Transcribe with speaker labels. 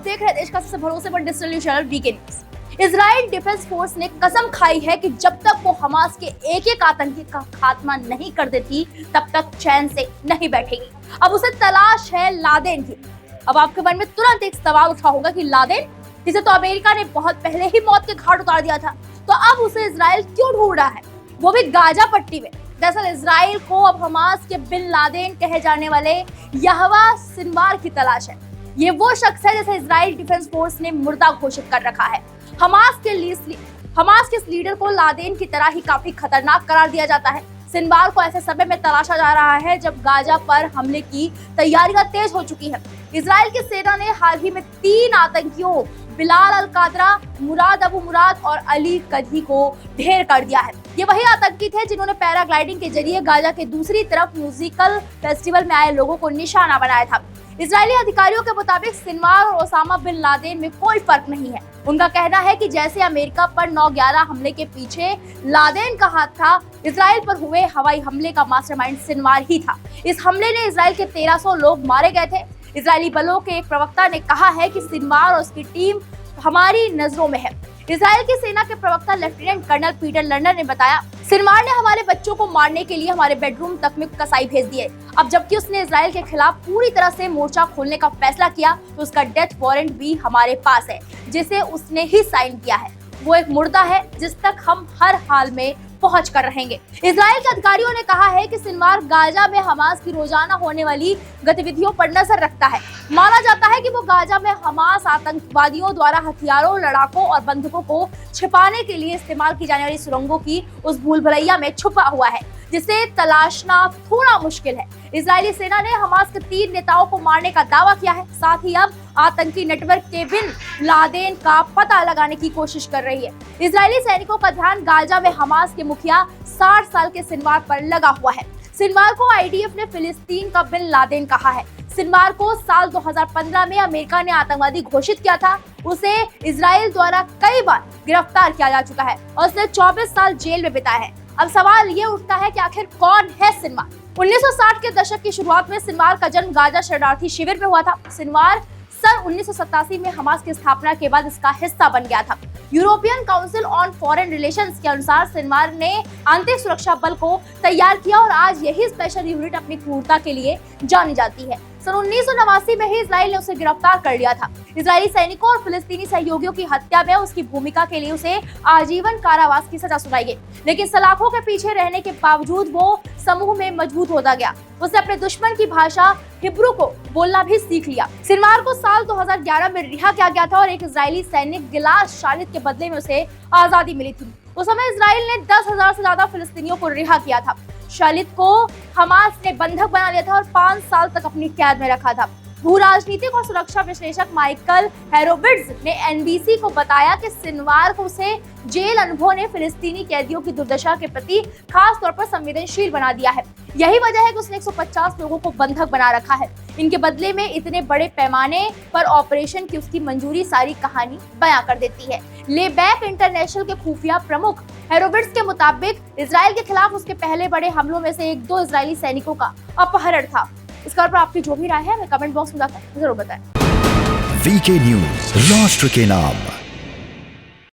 Speaker 1: देख रहे हैं देश का सबसे भरोसेमंद digital news channel VK news. Israel defence force ने कसम खाई है कि जब तक वो हमास के एक आतंकी का खात्मा नहीं कर देती तब तक चैन से नहीं बैठेगी। अब उसे तलाश है लादेन की। अब आपके मन में तुरंत एक सवाल उठा होगा कि लादेन, जिसे तो अमेरिका ने बहुत पहले ही मौत के घाट उतार दिया था, तो अब उसे इजराइल क्यों ढूंढ रहा है, वो भी गाजा पट्टी में। दरअसल इजराइल को अब हमास के बिन लादेन कहे जाने वाले यहवा सिनवार की तलाश है। ये वो शख्स है जिसे इजराइल डिफेंस फोर्स ने मुर्दा घोषित कर रखा है। हमास के इस लीडर को लादेन की तरह ही काफी खतरनाक करार दिया जाता है। सिनवार को ऐसे समय में तलाशा जा रहा है जब गाजा पर हमले की तैयारियां तेज हो चुकी है। इजराइल की सेना ने हाल ही में 3 आतंकियों बिलाल अल कादरा, मुराद अबू मुराद और अली कधी को ढेर कर दिया है। ये वही आतंकी थे जिन्होंने पैराग्लाइडिंग के जरिए गाजा के दूसरी तरफ म्यूजिकल फेस्टिवल में आए लोगों को निशाना बनाया था। इजरायली अधिकारियों के मुताबिक सिनवार और ओसामा बिन लादेन में कोई फर्क नहीं है। उनका कहना है कि जैसे अमेरिका पर 9/11 हमले के पीछे लादेन का हाथ था, इजराइल पर हुए हवाई हमले का मास्टरमाइंड सिनवार ही था। इस हमले ने इजराइल के 1300 लोग मारे गए थे। इजरायली बलों के एक प्रवक्ता ने कहा है कि सिनवार और उसकी टीम हमारी नजरों में है। इजराइल की सेना के प्रवक्ता लेफ्टिनेंट कर्नल पीटर लर्नर ने बताया, सिनवार ने हमारे बच्चों को मारने के लिए हमारे बेडरूम तक में कसाई भेज दिए। अब जबकि उसने इजराइल के खिलाफ पूरी तरह से मोर्चा खोलने का फैसला किया, तो उसका डेथ वारंट भी हमारे पास है, जिसे उसने ही साइन किया है। वो एक मुर्दा है जिस तक हम हर हाल में पहुंच कर रहेंगे। इजराइल के अधिकारियों ने कहा है कि सिनवार गाजा में हमास की रोजाना होने वाली गतिविधियों पर नजर रखता है। माना जाता है कि वो गाजा में हमास आतंकवादियों द्वारा हथियारों, लड़ाकों और बंदूकों को छिपाने के लिए इस्तेमाल की जाने वाली सुरंगों की उस भूल भुलैया में छुपा हुआ है, जिसे तलाशना थोड़ा मुश्किल है। इजरायली सेना ने हमास के 3 नेताओं को मारने का दावा किया है। साथ ही अब आतंकी नेटवर्क के बिन लादेन का पता लगाने की कोशिश कर रही है। इजरायली सैनिकों का ध्यान गाजा में हमास के मुखिया 60 साल के सिनवार पर लगा हुआ है। सिनवार को आईडीएफ ने फिलिस्तीन का बिन लादेन कहा है। सिनवार को साल 2015 में अमेरिका ने आतंकवादी घोषित किया था। उसे इजराइल द्वारा कई बार गिरफ्तार किया जा चुका है और उसने 24 साल जेल में बिताए हैं। अब सवाल ये उठता है कि आखिर कौन है सिनवार। 1960 के दशक की शुरुआत में सिनवार का जन्म गाजा शरणार्थी शिविर में हुआ था। सिनवार सन 1987 में हमास की स्थापना के बाद इसका हिस्सा बन गया था। European council on foreign relations के अनुसार सिनवार ने आंतरिक सुरक्षा बल को तैयार किया और आज यही स्पेशल यूनिट अपनी क्रूरता के लिए जानी जाती है। सन 1989 में ही इजराइल ने उसे गिरफ्तार कर लिया था। इजरायली सैनिकों और फिलिस्तीनी सहयोगियों की हत्या में उसकी भूमिका के लिए उसे आजीवन कारावास की सजा सुनाई गई, लेकिन सलाखों के पीछे रहने के बावजूद वो समूह में मजबूत होता गया। उसने अपने दुश्मन की भाषा हिब्रू को बोलना भी सीख लिया। सिनवार को साल 2011 में रिहा किया गया था और एक इजरायली सैनिक गिलाद शालिद के बदले में उसे आजादी मिली थी। उस समय इजराइल ने 10,000 से ज्यादा फिलिस्तीनियों को रिहा किया था। शालिद को हमास ने बंधक बना लिया था और 5 साल तक अपनी कैद में रखा था। भू राजनीतिक और सुरक्षा विश्लेषक माइकल हेरोविट्ज ने एनबीसी को बताया कि सिनवार को उसे जेल अनुभव ने फिलिस्तीनी कैदियों की दुर्दशा के प्रति खास तौर पर संवेदनशील बना दिया है। यही वजह है कि उसने 150 लोगों को बंधक बना रखा है। इनके बदले में इतने बड़े पैमाने पर ऑपरेशन की उसकी मंजूरी सारी कहानी बयां कर देती है। लेबैक इंटरनेशनल के खुफिया प्रमुख हेरोविट्ज के मुताबिक इजराइल के खिलाफ उसके पहले बड़े हमलों में से 1-2 इजरायली सैनिकों का अपहरण था। इस पर आपकी जो भी राय है हमें कमेंट बॉक्स में जरूर बताएं।
Speaker 2: वीके न्यूज, राष्ट्र के नाम।